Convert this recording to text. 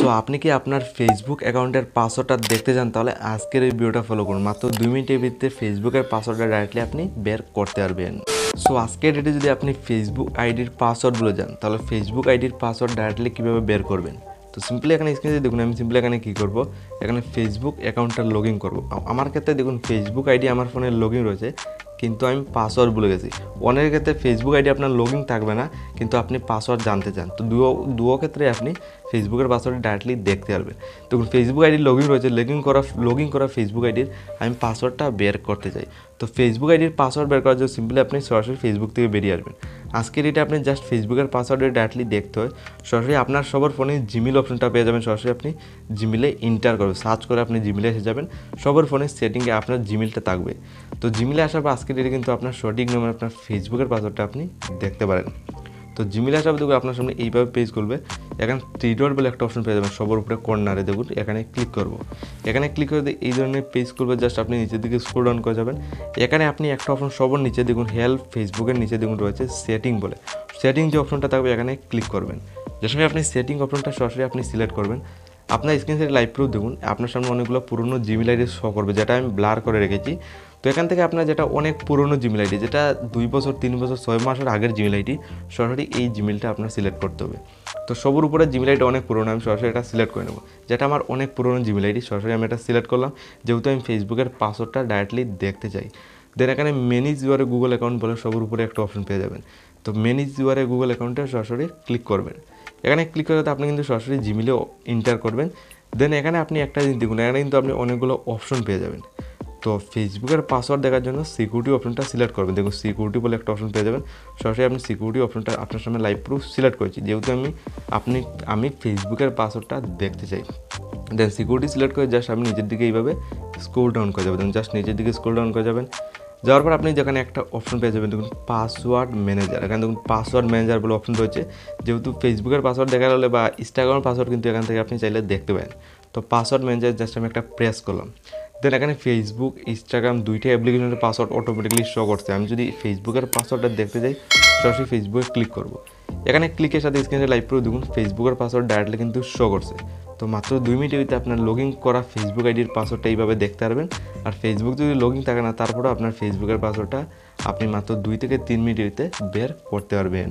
So আপনি কি আপনার ফেসবুক অ্যাকাউন্টের পাসওয়ার্ডটা দেখতে চান, তাহলে আজকের এই ভিডিওটা ফলো করুন। মাত্র 2 মিনিটের ভিতরে ফেসবুকের পাসওয়ার্ডটা ডাইরেক্টলি আপনি বের করতে পারবেন। সো আজকের ডেটে যদি আপনি ফেসবুক আইডির পাসওয়ার্ড ভুলে যান, তাহলে ফেসবুক আইডির পাসওয়ার্ড ডাইরেক্টলি কীভাবে বের করবেন। তো সিম্পলি এখানে স্ক্রিনে দেখুন, আমি সিম্পলি এখানে কী করবো, এখানে ফেসবুক অ্যাকাউন্টটা লগ ইন করবো। আমার ক্ষেত্রে দেখুন ফেসবুক আইডি আমার ফোনে লগ ইন রয়েছে, কিন্তু আমি পাসওয়ার্ড ভুলে গেছি। অনেকের ক্ষেত্রে ফেসবুক আইডি আপনার লগ ইন থাকবে না, কিন্তু আপনি পাসওয়ার্ড জানতে চান। তো দুও ক্ষেত্রে আপনি ফেসবুকের পাসওয়ার্ড ডাইরেক্টলি দেখতে পারবেন। দেখুন ফেসবুক আইডি লগ ইন রয়েছে, লগ ইন করা ফেসবুক আইডির আমি পাসওয়ার্ডটা বের করতে চাই। তো ফেসবুক আইডির পাসওয়ার্ড বের করার জন্য সিম্পলি আপনি সরাসরি ফেসবুক থেকে বেরিয়ে আসবেন। আজকের এটা আপনি জাস্ট ফেসবুকের পাসওয়ার্ডে ডাইরেক্টলি দেখতে হয়। সরাসরি আপনার সবার ফোনে জিমেল অপশনটা পেয়ে যাবেন, সরাসরি আপনি জিমেলে ইন্টার করবেন, সার্চ করে আপনি জিমেলে এসে যাবেন। সবার ফোনের সেটিংয়ে আপনার জিমেলটা থাকবে। তো জিমেলে আসার পর আজকের এটা কিন্তু আপনার সঠিক নামে আপনার ফেসবুকের পাসওয়ার্ডটা আপনি দেখতে পারেন। তো জিমেলে আসার দেখুন আপনার সামনে এইভাবে পেজ খুলবে। এখানে 3 ডট বলে একটা অপশন পেয়ে যাবেন সবার উপরে কর্নারে, দেখুন এখানে ক্লিক করব। এখানে ক্লিক করে এই ধরনের পেজ খুলবে। জাস্ট আপনি নিচের দিকে স্ক্রল ডাউন করে যাবেন। এখানে আপনি একটা অপশন সবার নিচে দেখুন হেল্প, ফেসবুকের নিচে দেখুন রয়েছে সেটিং বলে। সেটিং যে অপশনটা থাকবে এখানে ক্লিক করবেন। যে সময় আপনি সেটিং অপশনটা সরাসরি আপনি সিলেক্ট করবেন। আপনার স্ক্রিন থেকে লাইভ প্রুফ দেখুন আপনার সামনে অনেকগুলো পুরনো জিমেল আইডি শো করবে, যেটা আমি ব্লার করে রেখেছি। তো এখান থেকে আপনার যেটা অনেক পুরনো জিমেল আইডি, যেটা 2 বছর 3 বছর 6 মাসের আগের জিমেল আইডি, সরাসরি এই জিমেলটা আপনার সিলেক্ট করতে হবে। তো সবার উপরে জিমেল আইডি অনেক পুরনো, আমি সরাসরি এটা সিলেক্ট করে নেব। যেটা আমার অনেক পুরনো জিমেল আইডি, সরাসরি আমি এটা সিলেক্ট করলাম, যেহেতু আমি ফেসবুকের পাসওয়ার্ডটা ডাইরেক্টলি দেখতে চাই। দেন এখানে ম্যানেজ ইউর গুগল অ্যাকাউন্ট বলে সবার উপরে একটা অপশন পেয়ে যাবেন। তো ম্যানেজ ইউর গুগল অ্যাকাউন্টে সরাসরি ক্লিক করবেন। এখানে ক্লিক করে আপনি কিন্তু সরাসরি জিমেলে ইন্টার করবেন। দেন এখানে আপনি একটা জিনিস দেখুন, এখানে কিন্তু আপনি অনেকগুলো অপশন পেয়ে যাবেন। তো ফেসবুকের পাসওয়ার্ড দেখার জন্য সিকিউরিটি অপশনটা সিলেক্ট করবেন। দেখুন সিকিউরিটি বলে একটা অপশন পেয়ে যাবেন। সরাসরি আপনি সিকিউরিটি অপশনটা আপনার সামনে লাইভ প্রুফ সিলেক্ট করেছি, যেহেতু আমি ফেসবুকের পাসওয়ার্ডটা দেখতে চাই। দেন সিকিউরিটি সিলেক্ট করে জাস্ট আপনি নিচের দিকে এইভাবে স্ক্রল ডাউন করে যাবেন। জাস্ট নিচের দিকে স্ক্রল ডাউন করে যাবেন। যাওয়ার পর আপনি যেখানে একটা অপশন পেয়ে যাবেন, দেখুন পাসওয়ার্ড ম্যানেজার। এখানে দেখুন পাসওয়ার্ড ম্যানেজার বলে অপশন রয়েছে। যেহেতু ফেসবুকের পাসওয়ার্ড দেখা হলে বা ইনস্টাগ্রামের পাসওয়ার্ড কিন্তু এখান থেকে আপনি চাইলে দেখতে পারেন। তো পাসওয়ার্ড ম্যানেজার জাস্ট আমি একটা প্রেস করলাম। দেন এখানে ফেসবুক ইনস্টাগ্রাম দুইটা অ্যাপ্লিকেশনের পাসওয়ার্ড অটোমেটিক্যালি শো করছে। আমি যদি ফেসবুকের পাসওয়ার্ডটা দেখতে চাই, সরাসরি ফেসবুকে ক্লিক করব। এখানে ক্লিকের সাথে স্ক্রিনে লাইভ করে দেখুন ফেসবুকের পাসওয়ার্ড ডাইরেক্টলি কিন্তু শো করছে। তো মাত্র 2 মিনিটের ভিতরে আপনার লগ ইন করা ফেসবুক আইডির পাসওয়ার্ডটা এইভাবে দেখতে পারবেন। আর ফেসবুক যদি লগ ইন থাকে না, তারপরেও আপনার ফেসবুকের পাসওয়ার্ডটা আপনি মাত্র 2 থেকে 3 মিনিটের ভিতরে বের করতে পারবেন।